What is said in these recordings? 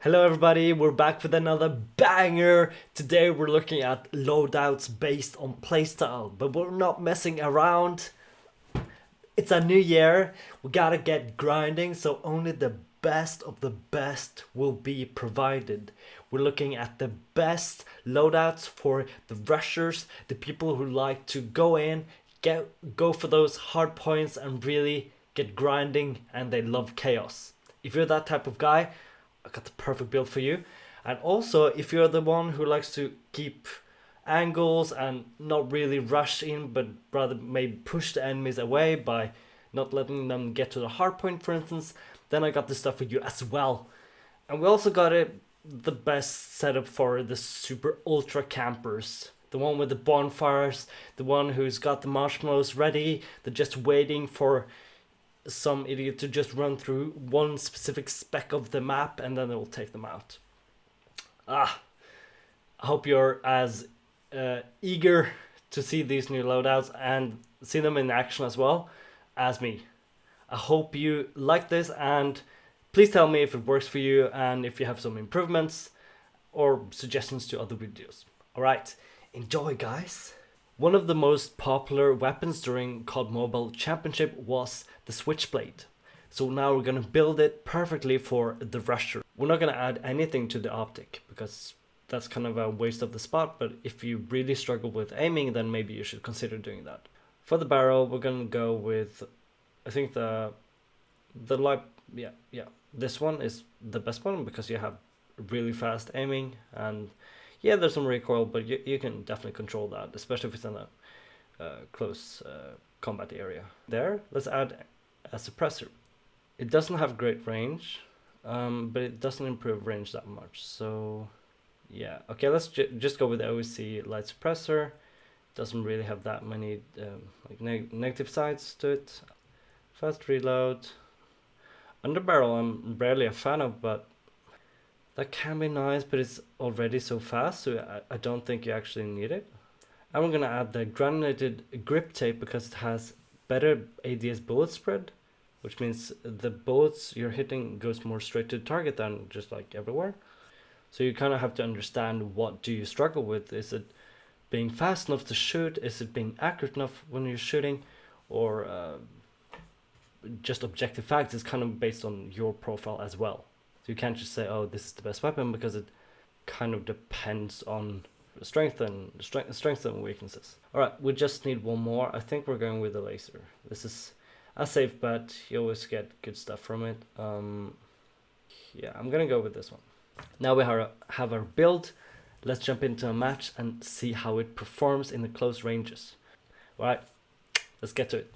Hello everybody, we're back with another banger. Today we're looking at loadouts based on playstyle, but we're not messing around. It's a new year, we gotta get grinding, so only the best of the best will be provided. We're looking at the best loadouts for the rushers, the people who like to go in, go for those hard points and really get grinding, and they love chaos. If you're that type of guy, I got the perfect build for you. And also, if you're the one who likes to keep angles and not really rush in, but rather maybe push the enemies away by not letting them get to the hard point, for instance, then I got this stuff for you as well. And we also got the best setup for the super ultra campers. The one with the bonfires, the one who's got the marshmallows ready, they're just waiting for some idiot to just run through one specific speck of the map and then it will take them out. I hope you're as eager to see these new loadouts and see them in action as well as me. I hope you like this, and please tell me if it works for you and if you have some improvements or suggestions to other videos. Alright, enjoy guys! One of the most popular weapons during COD Mobile Championship was the switchblade. So now we're going to build it perfectly for the rusher. We're not going to add anything to the optic because that's kind of a waste of the spot, but if you really struggle with aiming, then maybe you should consider doing that. For the barrel, we're going to go with, I think the light, this one is the best one because you have really fast aiming, and yeah, there's some recoil, but you can definitely control that, especially if it's in a close combat area. There, let's add a suppressor. It doesn't have great range, but it doesn't improve range that much. So yeah, okay, let's just go with the OEC light suppressor. Doesn't really have that many negative sides to it. Fast reload. Underbarrel I'm rarely a fan of, but that can be nice, but it's already so fast, so I don't think you actually need it. And we're gonna add the granulated grip tape because it has better ADS bullet spread, which means the bullets you're hitting goes more straight to the target than just like everywhere. So you kind of have to understand, what do you struggle with? Is it being fast enough to shoot? Is it being accurate enough when you're shooting? Or just objective facts is kind of based on your profile as well. So you can't just say, oh, this is the best weapon, because it kind of depends on strength and weaknesses. All right, we just need one more. I think we're going with the laser. This is a safe bet. You always get good stuff from it. Yeah, I'm gonna go with this one. Now we have our build. Let's jump into a match and see how it performs in the close ranges. All right, let's get to it.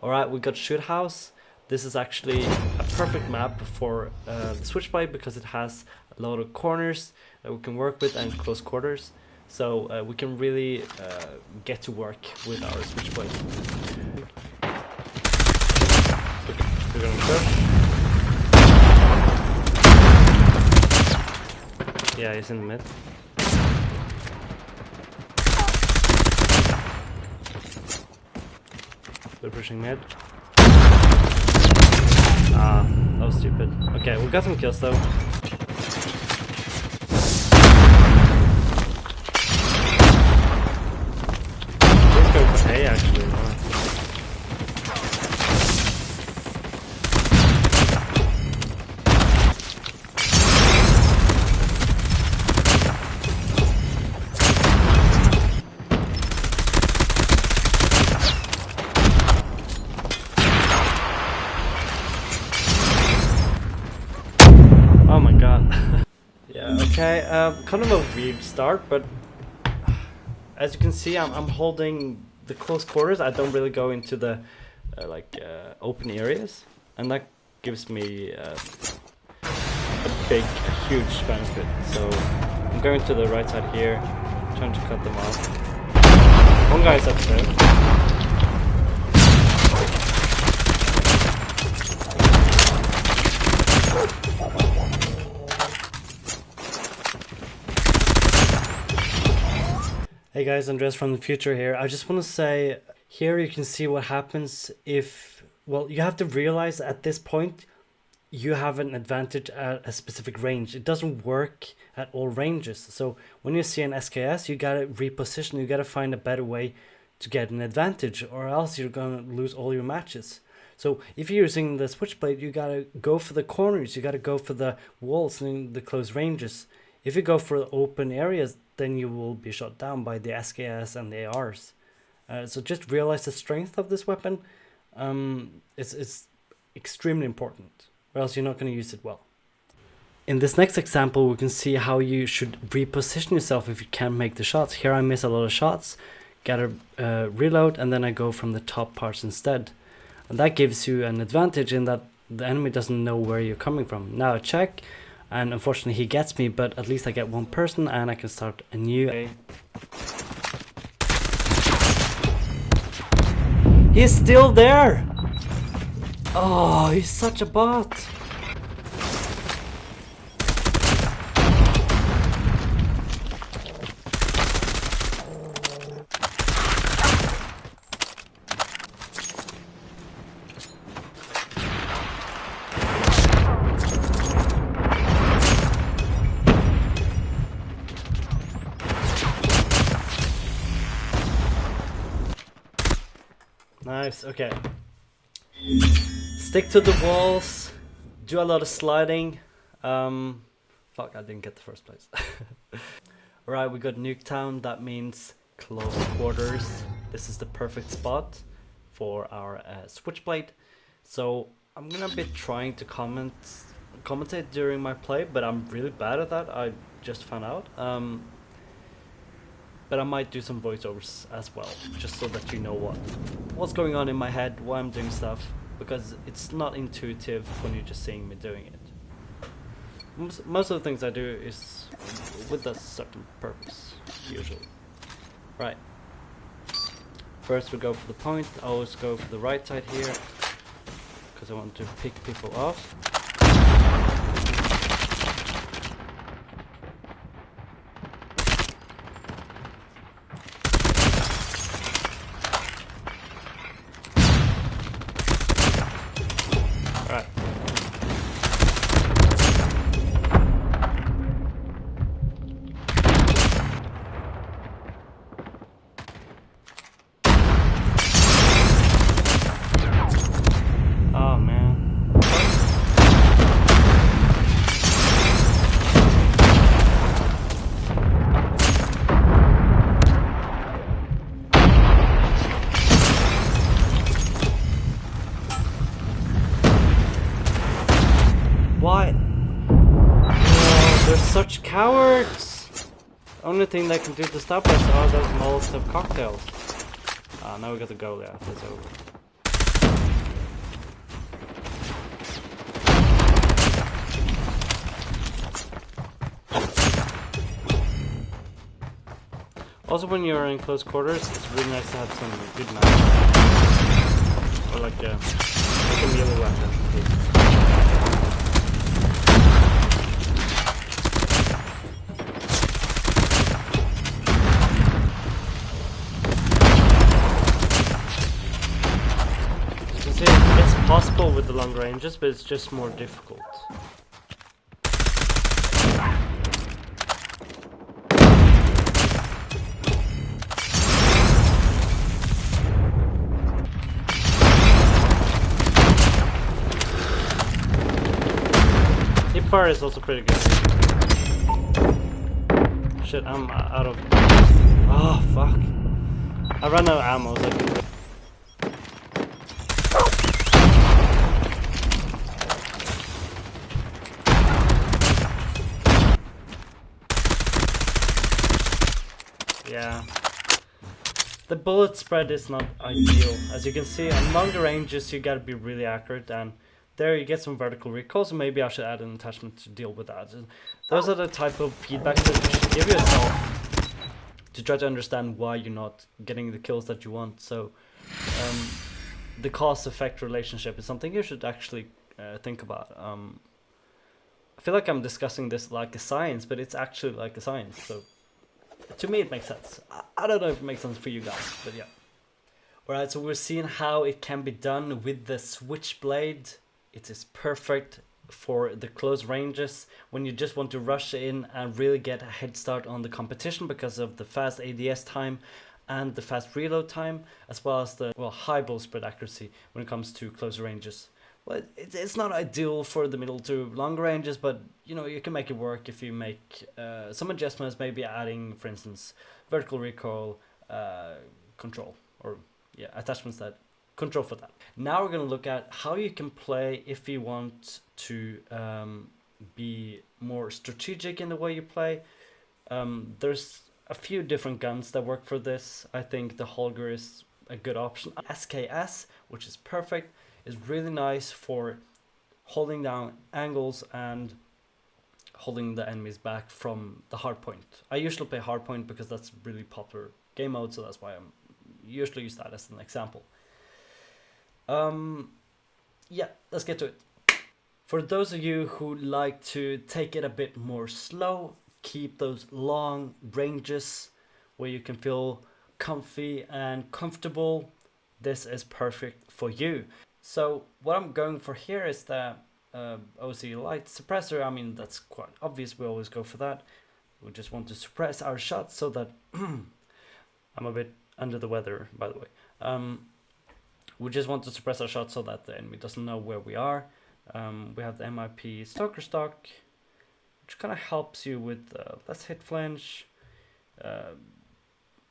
All right, we got shoot house. This is actually a perfect map for the switchblade because it has a lot of corners that we can work with and close quarters. So we can really get to work with our switchblade. We're gonna push. Yeah, he's in the mid. They're pushing mid. That was stupid. Okay, we got some kills though. Let's go for A actually. Oh my god. Yeah, okay, kind of a weird start, but as you can see, I'm holding the close quarters. I don't really go into the open areas, and that gives me a huge benefit. So I'm going to the right side here, trying to cut them off. One guy's upstairs. Hey guys, Andres from the future here. I just want to say, here you can see what happens if, well, you have to realize at this point you have an advantage at a specific range. It doesn't work at all ranges. So when you see an SKS, you gotta reposition, you gotta find a better way to get an advantage, or else you're gonna lose all your matches. So if you're using the switchblade, you gotta go for the corners, you gotta go for the walls and the close ranges. If you go for the open areas, then you will be shot down by the SKS and the ARs. So just realize the strength of this weapon. It's extremely important, or else you're not going to use it well. In this next example, we can see how you should reposition yourself if you can't make the shots. Here I miss a lot of shots, gotta reload, and then I go from the top parts instead. And that gives you an advantage in that the enemy doesn't know where you're coming from. Now I check, and unfortunately he gets me, but at least I get one person and I can start a new. Okay. He's still there! Oh, he's such a bot! Nice, okay. Stick to the walls, do a lot of sliding. Fuck, I didn't get the first place. Alright, we got Nuketown, that means close quarters. This is the perfect spot for our switchblade. So I'm gonna be trying to commentate during my play, but I'm really bad at that, I just found out. But I might do some voiceovers as well, just so that you know what's going on in my head, why I'm doing stuff, because it's not intuitive when you're just seeing me doing it. Most of the things I do is with a certain purpose, usually. Right. First we go for the point, I always go for the right side here, because I want to pick people off. Why? Oh, they're such cowards! The only thing they can do to stop us are those Molotov cocktails. Ah, now we got the goal, yeah, that's over. Also, when you're in close quarters, it's really nice to have some good knives. Or like a melee weapon. It's possible with the long ranges, but it's just more difficult. Hipfire is also pretty good. Shit, I'm out of... Oh, fuck. I ran out of ammo, like... Yeah, the bullet spread is not ideal. As you can see, on longer ranges you gotta be really accurate, and there you get some vertical recoil, so maybe I should add an attachment to deal with that. Those are the type of feedbacks that you should give yourself to try to understand why you're not getting the kills that you want. So the cause-effect relationship is something you should actually think about. I feel like I'm discussing this like a science, but it's actually like a science, so to me it makes sense. I don't know if it makes sense for you guys, but yeah. Alright, so we're seeing how it can be done with the switchblade. It is perfect. for the close ranges when you just want to rush in and really get a head start on the competition because of the fast ADS time and the fast reload time, as well as the high ball spread accuracy when it comes to close ranges. Well, it's not ideal for the middle to longer ranges, but you know, you can make it work if you make some adjustments, maybe adding, for instance, vertical recoil control, or attachments that control for that. Now we're going to look at how you can play if you want to be more strategic in the way you play. There's a few different guns that work for this. I think the Holger is a good option. SKS, which is perfect, is really nice for holding down angles and holding the enemies back from the hardpoint. I usually play hardpoint because that's a really popular game mode, so that's why I'm usually use that as an example. Yeah, let's get to it. For those of you who like to take it a bit more slow, keep those long ranges where you can feel comfy and comfortable, this is perfect for you. So what I'm going for here is the OC light suppressor. I mean, that's quite obvious, we always go for that. We just want to suppress our shots so that I'm a bit under the weather, by the way. We just want to suppress our shots so that the enemy doesn't know where we are. We have the MIP Stalker Stock, which kind of helps you with less hit flinch.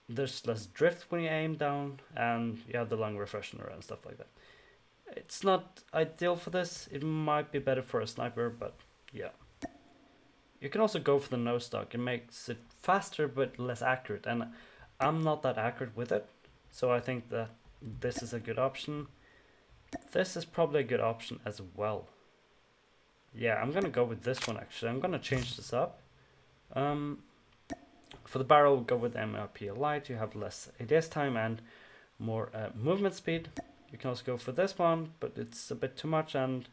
There's less drift when you aim down, and you have the lung refreshener and stuff like that. It's not ideal for this. It might be better for a sniper, but yeah. You can also go for the no stock. It makes it faster but less accurate, and I'm not that accurate with it, so I think that this is a good option. This is probably a good option as well. Yeah, I'm gonna go with this one actually. I'm gonna change this up. For the barrel, we'll go with MRP Light. You have less ADS time and more movement speed. You can also go for this one, but it's a bit too much, and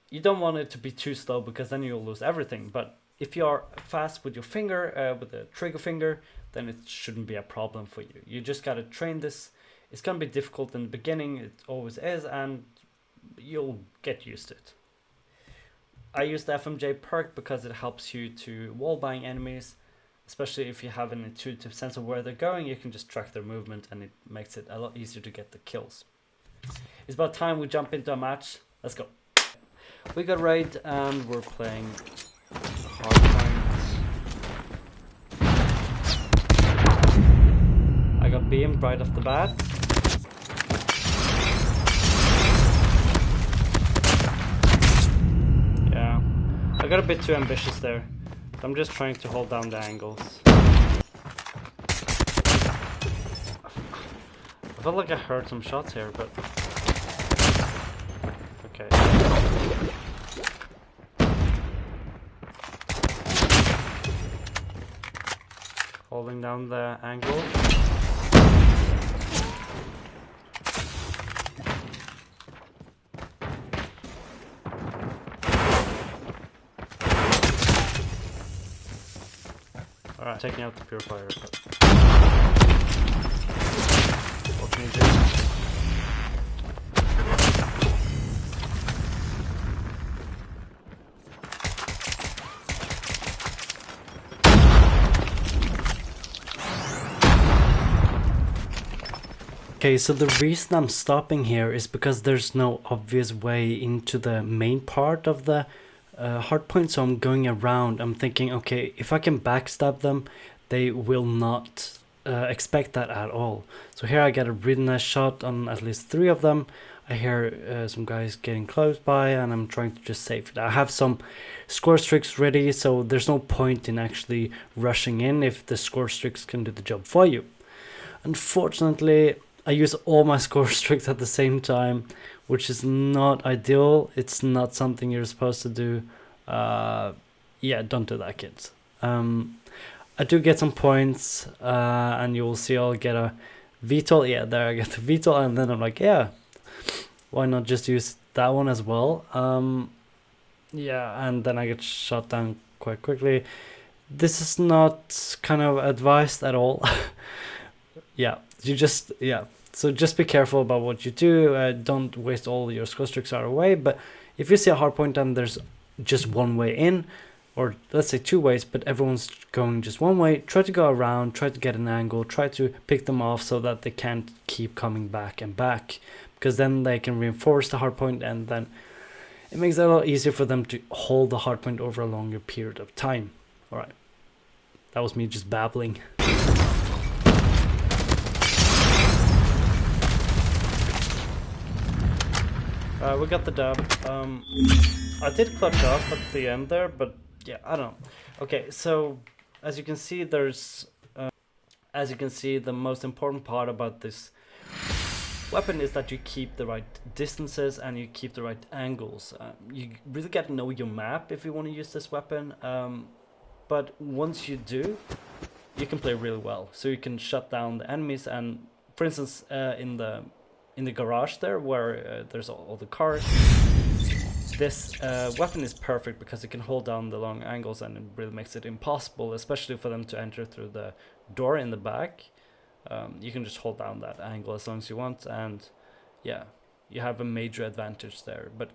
you don't want it to be too slow because then you'll lose everything. But if you are fast with your finger, with the trigger finger, then it shouldn't be a problem for you. You just gotta train this. It's gonna be difficult in the beginning, it always is, and you'll get used to it. I use the FMJ perk because it helps you to wallbang enemies, especially if you have an intuitive sense of where they're going. You can just track their movement, and it makes it a lot easier to get the kills. It's about time we jump into a match. Let's go. We got raid and we're playing hardpoint. I got beamed right off the bat. Yeah, I got a bit too ambitious there. I'm just trying to hold down the angles. I felt like I heard some shots here, but okay. Holding down the angle. Alright, taking out the purifier. What can you do? Okay, so the reason I'm stopping here is because there's no obvious way into the main part of the hardpoint, so I'm going around. I'm thinking, okay, if I can backstab them, they will not expect that at all. So here I get a really nice shot on at least 3 of them. I hear some guys getting close by, and I'm trying to just save it. I have some score streaks ready, so there's no point in actually rushing in if the score streaks can do the job for you. Unfortunately, I use all my score streaks at the same time, which is not ideal. It's not something you're supposed to do. Yeah, don't do that, kids. I do get some points, and you will see I'll get a VTOL. Yeah, there I get the VTOL, and then I'm like, yeah, why not just use that one as well? Yeah, and then I get shot down quite quickly. This is not kind of advised at all. Yeah, so just be careful about what you do. Don't waste all your score streaks right away, but if you see a hardpoint and there's just one way in, or let's say two ways, but everyone's going just one way, try to go around, try to get an angle, try to pick them off so that they can't keep coming back and back, because then they can reinforce the hardpoint, and then it makes it a lot easier for them to hold the hardpoint over a longer period of time. All right, that was me just babbling. We got the dub. I did clutch up at the end there, but yeah, I don't know. Okay, so as you can see, there's the most important part about this weapon is that you keep the right distances and you keep the right angles. You really got to know your map if you want to use this weapon. But once you do, you can play really well. So you can shut down the enemies, and for instance, in the garage there, where there's all the cars, this weapon is perfect because it can hold down the long angles, and it really makes it impossible, especially for them to enter through the door in the back. You can just hold down that angle as long as you want, and yeah, you have a major advantage there. But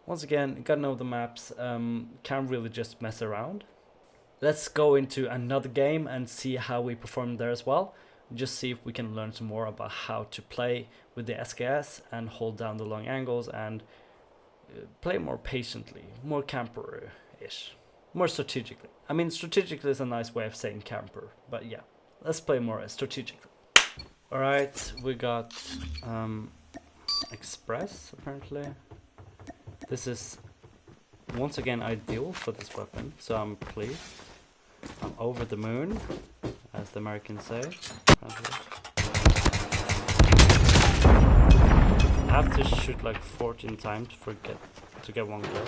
once again, you gotta know the maps, can't really just mess around. Let's go into another game and see how we perform there as well. Just see if we can learn some more about how to play with the SKS and hold down the long angles and play more patiently, more camper-ish, more strategically. I mean, strategically is a nice way of saying camper, but yeah, let's play more strategically. Alright, we got Express, apparently. This is once again ideal for this weapon, so I'm pleased. I'm over the moon, as the Americans say. I have to shoot like 14 times to get one kill.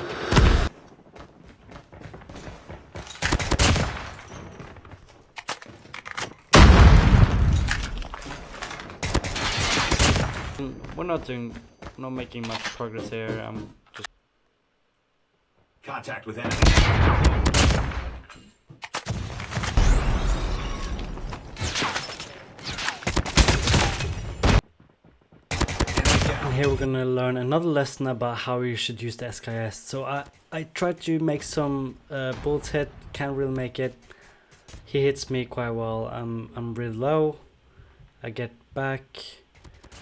We're not making much progress here. I'm just contact with enemy. And here we're gonna learn another lesson about how you should use the SKS. So I tried to make some bullets hit, can't really make it. He hits me quite well. I'm really low. I get back.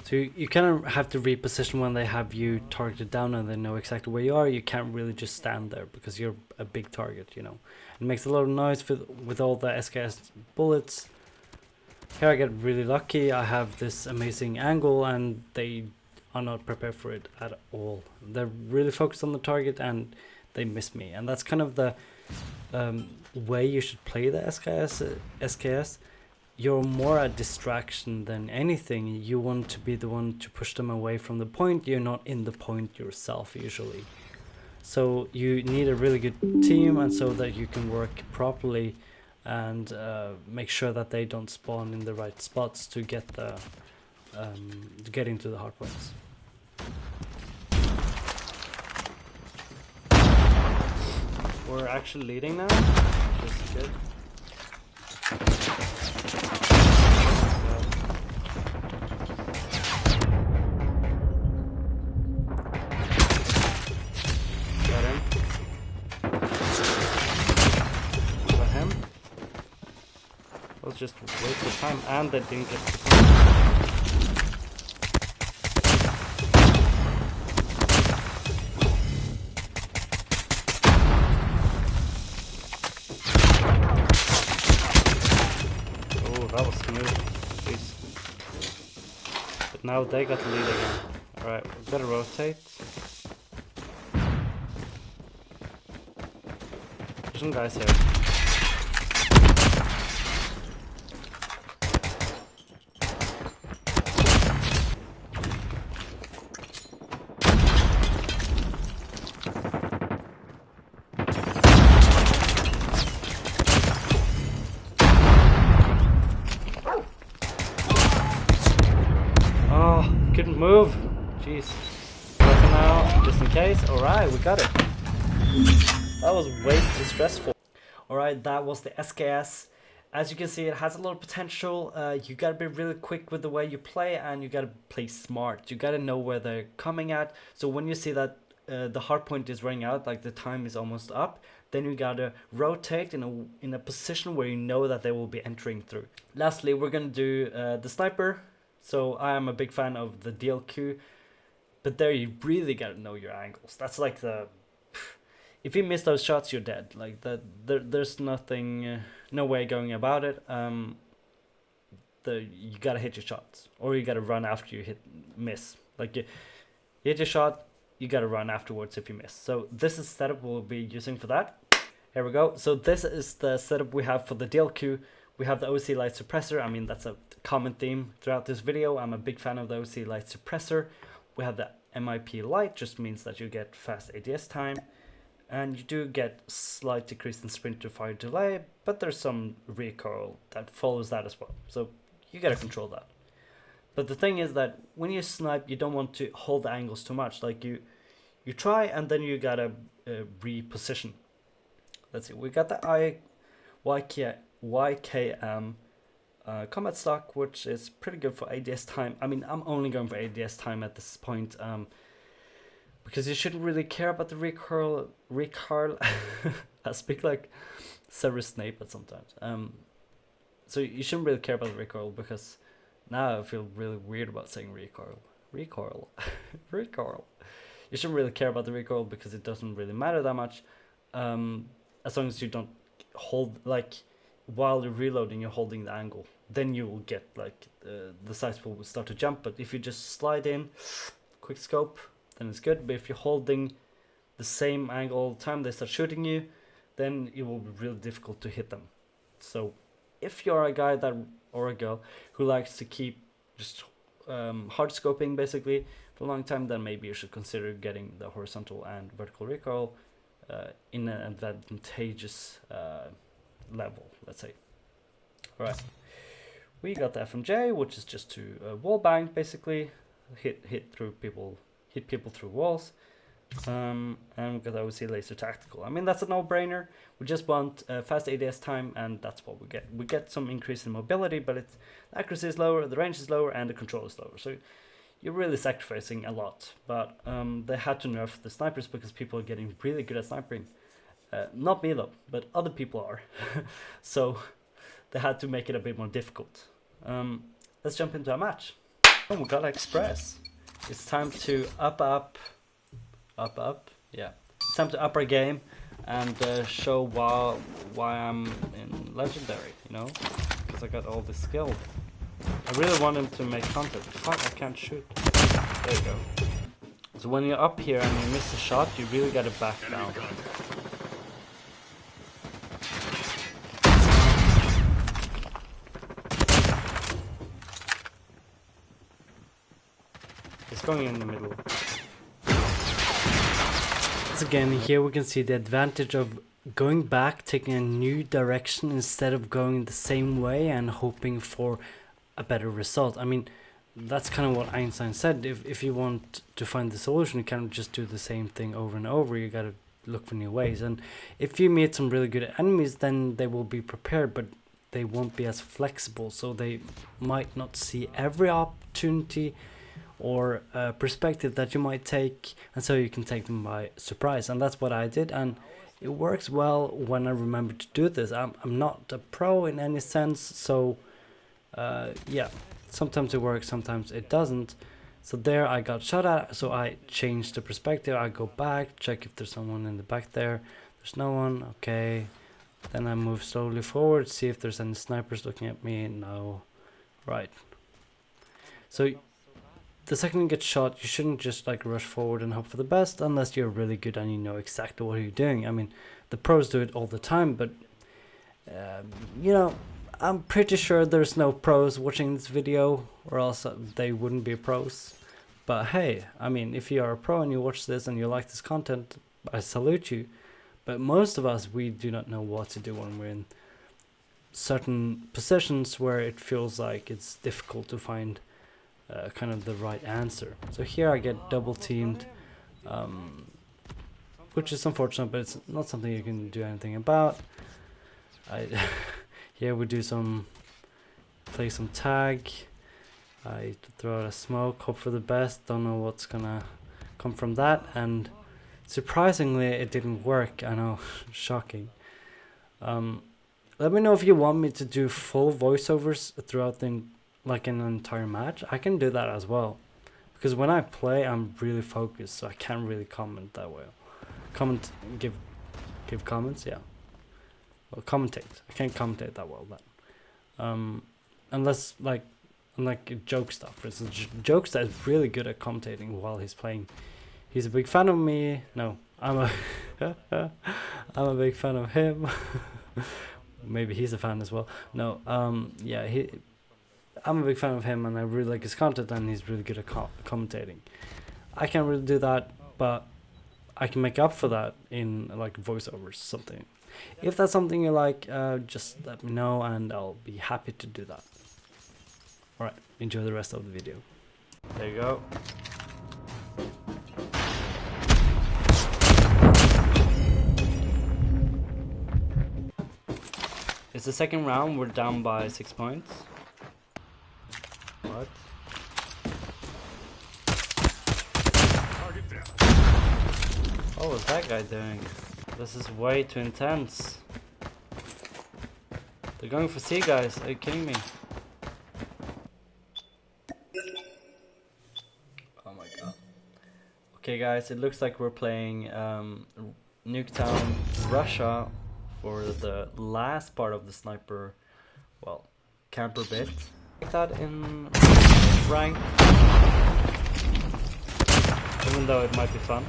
So you kind of have to reposition when they have you targeted down and they know exactly where you are. You can't really just stand there because you're a big target, you know. It makes a lot of noise with all the SKS bullets. Here I get really lucky. I have this amazing angle and they are not prepared for it at all. They're really focused on the target and they miss me. And that's kind of the way you should play the SKS. You're more a distraction than anything. You want to be the one to push them away from the point. You're not in the point yourself usually. So you need a really good team, and so that you can work properly and make sure that they don't spawn in the right spots to get the to get into the hard points. We're actually leading now, which is good. Just waste of time, and they didn't get the point. Oh, that was smooth. Jeez. But now they got the lead again. Alright, we better rotate. There's some guys here. Couldn't move. Jeez. Weapon now, just in case. Alright, we got it. That was way too stressful. Alright, that was the SKS. As you can see, it has a lot of potential. You gotta be really quick with the way you play, and you gotta play smart. You gotta know where they're coming at. So when you see that the hard point is running out, like the time is almost up, then you gotta rotate in a position where you know that they will be entering through. Lastly, we're gonna do the sniper. So I am a big fan of the DLQ, but there you really gotta know your angles. That's like if you miss those shots, you're dead. Like that, there's nothing, no way going about it. You gotta hit your shots, or you gotta run after you miss. Like you hit your shot, you gotta run afterwards if you miss. So this is the setup we'll be using for that. Here we go. So this is the setup we have for the DLQ. We have the OC light suppressor. I mean, that's a common theme throughout this video. I'm a big fan of the OC light suppressor. We have the MIP light, just means that you get fast ADS time. And you do get slight decrease in sprint to fire delay, but there's some recoil that follows that as well. So you gotta control that. But the thing is that when you snipe, you don't want to hold the angles too much. Like you try and then you gotta reposition. Let's see, we got the YKM combat stock, which is pretty good for ADS time. I mean, I'm only going for ADS time at this point, because you shouldn't really care about the recoil. I speak like Severus Snape at sometimes. So you shouldn't really care about the recoil, because now I feel really weird about saying recoil. Recoil. You shouldn't really care about the recoil because it doesn't really matter that much. As long as you don't hold, like, while you're reloading, you're holding the angle. Then you will get, like, the sights will start to jump. But if you just slide in, quick scope, then it's good. But if you're holding the same angle all the time they start shooting you, then it will be really difficult to hit them. So if you're a guy or a girl who likes to keep just hard scoping basically for a long time, then maybe you should consider getting the horizontal and vertical recoil in an advantageous level, let's say. Alright, we got the FMJ, which is just to wall bang basically, hit people through walls. And we got the OC laser tactical. I mean, that's a no-brainer. We just want fast ADS time, and that's what we get. We get some increase in mobility, but the accuracy is lower, the range is lower, and the control is lower. So you're really sacrificing a lot. But they had to nerf the snipers because people are getting really good at sniping. Not me though, but other people are. So they had to make it a bit more difficult. Let's jump into a match. Oh, we got Express. It's time to up. Yeah, it's time to up our game and show why I'm in legendary, you know, because I got all this skill. I really want him to make content. Fuck, I can't shoot. There you go. So when you're up here and you miss a shot, you really gotta back down. It's going in the middle. Again, here we can see the advantage of going back, taking a new direction instead of going the same way and hoping for a better result. I mean, that's kind of what Einstein said. If you want to find the solution, you can't just do the same thing over and over. You gotta look for new ways. And if you meet some really good enemies, then they will be prepared, but they won't be as flexible. So they might not see every opportunity or perspective that you might take, and so you can take them by surprise. And that's what I did, and it works well when I remember to do this. I'm not a pro in any sense, so yeah, sometimes it works, sometimes it doesn't. So there I got shot at, so I changed the perspective. I go back, check if there's someone in the back there. There's no one, okay. Then I move slowly forward, see if there's any snipers looking at me. No. Right. So the second you get shot, you shouldn't just like rush forward and hope for the best unless you're really good and you know exactly what you're doing. I mean, the pros do it all the time, but you know, I'm pretty sure there's no pros watching this video, or else they wouldn't be pros. But hey, I mean, if you are a pro and you watch this and you like this content, I salute you. But most of us, we do not know what to do when we're in certain positions where it feels like it's difficult to find kind of the right answer. So here I get double teamed, which is unfortunate, but it's not something you can do anything about. Here we do play some tag. I throw out a smoke, hope for the best, don't know what's gonna come from that, and Surprisingly, it didn't work. I know, shocking. Let me know if you want me to do full voiceovers throughout like an entire match. I can do that as well, because when I play, I'm really focused, so I can't really comment that well. Give comments, yeah. Well, commentate. I can't commentate that well then. Unless like joke stuff. For instance, Jokester is really good at commentating while he's playing. He's a big fan of me. No, I'm a I'm a big fan of him. Maybe he's a fan as well. No, yeah, I'm a big fan of him, and I really like his content, and he's really good at commentating. I can't really do that, but I can make up for that in like voiceovers, something. If that's something you like, just let me know, and I'll be happy to do that. Alright, enjoy the rest of the video. There you go. It's the second round, we're down by 6 points. What? What was that guy doing? This is way too intense. They're going for C, guys. Are you kidding me? Oh my god. Okay guys, it looks like we're playing Nuketown Russia for the last part of the sniper, well, camper bit. Like that in rank, even though it might be fun.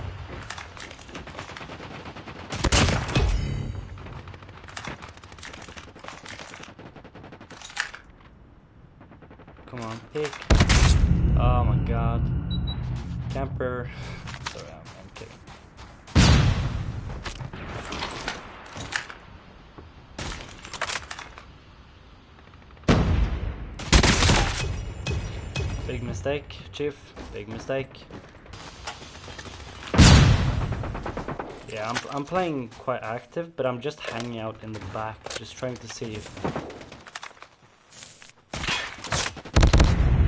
Come on, pick. Oh my god. Camper. Sorry, I'm kidding. Big mistake, Chief. Big mistake. Yeah, I'm playing quite active, but I'm just hanging out in the back, just trying to see if...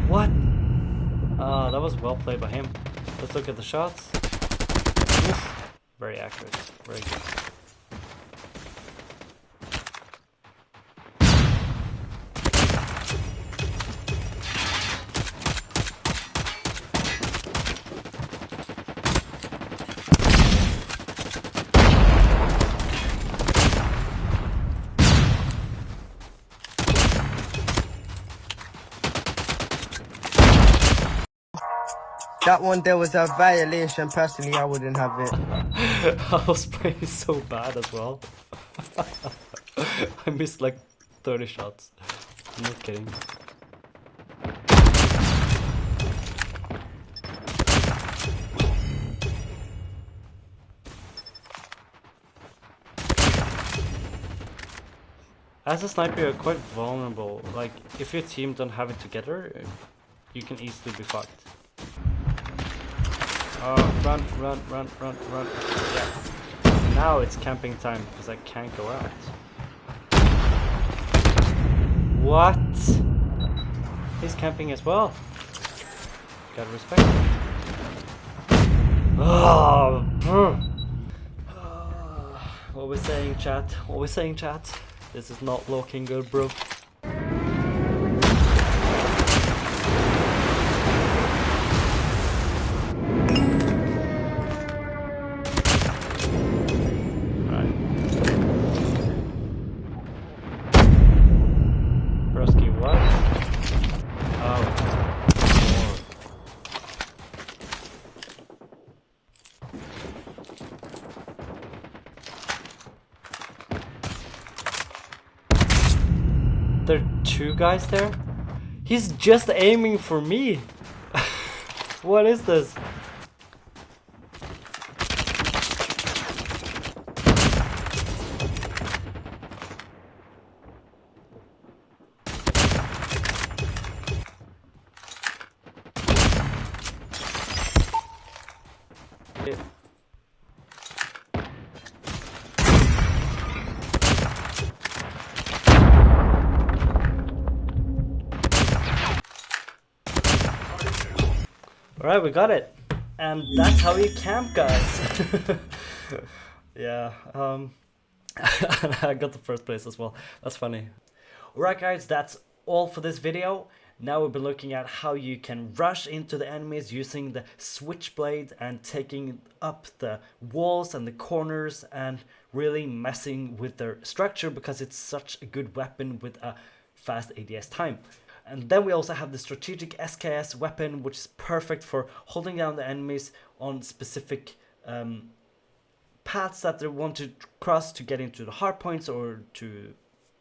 What? That was well played by him. Let's look at the shots. Oof. Very accurate. Very good. That one there was a violation. Personally, I wouldn't have it. I was playing so bad as well. I missed like 30 shots. I'm not kidding. As a sniper, you're quite vulnerable. Like, if your team don't have it together, you can easily be fucked. Run. Yeah. Now it's camping time because I can't go out. What? He's camping as well. Gotta respect him. Oh, what we saying, chat? What we saying, chat? This is not looking good, bro. There are two guys there? He's just aiming for me. What is this? Alright, we got it. And that's how you camp, guys. Yeah, I got the first place as well. That's funny. Alright guys, that's all for this video. Now we've been looking at how you can rush into the enemies using the switchblade and taking up the walls and the corners and really messing with their structure because it's such a good weapon with a fast ADS time. And then we also have the strategic SKS weapon, which is perfect for holding down the enemies on specific paths that they want to cross to get into the hard points or to,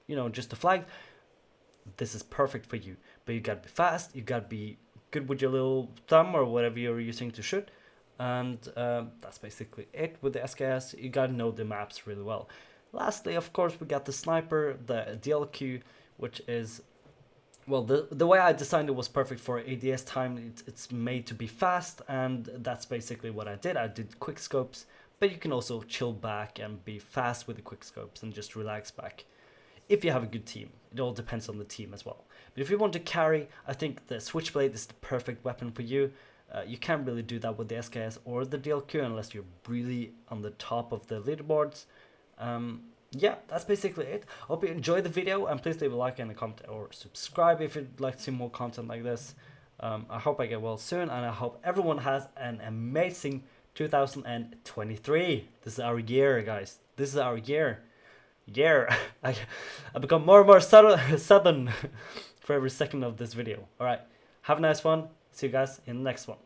you know, just to flag. This is perfect for you, but you gotta be fast, you gotta be good with your little thumb or whatever you're using to shoot, and that's basically it with the SKS. You gotta know the maps really well. Lastly, of course, we got the sniper, the DLQ, which is, well, the way I designed it was perfect for ADS time. It's made to be fast, and that's basically what I did. I did quick scopes, but you can also chill back and be fast with the quick scopes and just relax back. If you have a good team, it all depends on the team as well. But if you want to carry, I think the switchblade is the perfect weapon for you. You can't really do that with the SKS or the DLQ unless you're really on the top of the leaderboards. Yeah, that's basically it. Hope you enjoyed the video, and please leave a like and a comment or subscribe if you'd like to see more content like this. I hope I get well soon, and I hope everyone has an amazing 2023. This is our year, guys. This is our year. I become more and more southern for every second of this video. Alright, have a nice one. See you guys in the next one.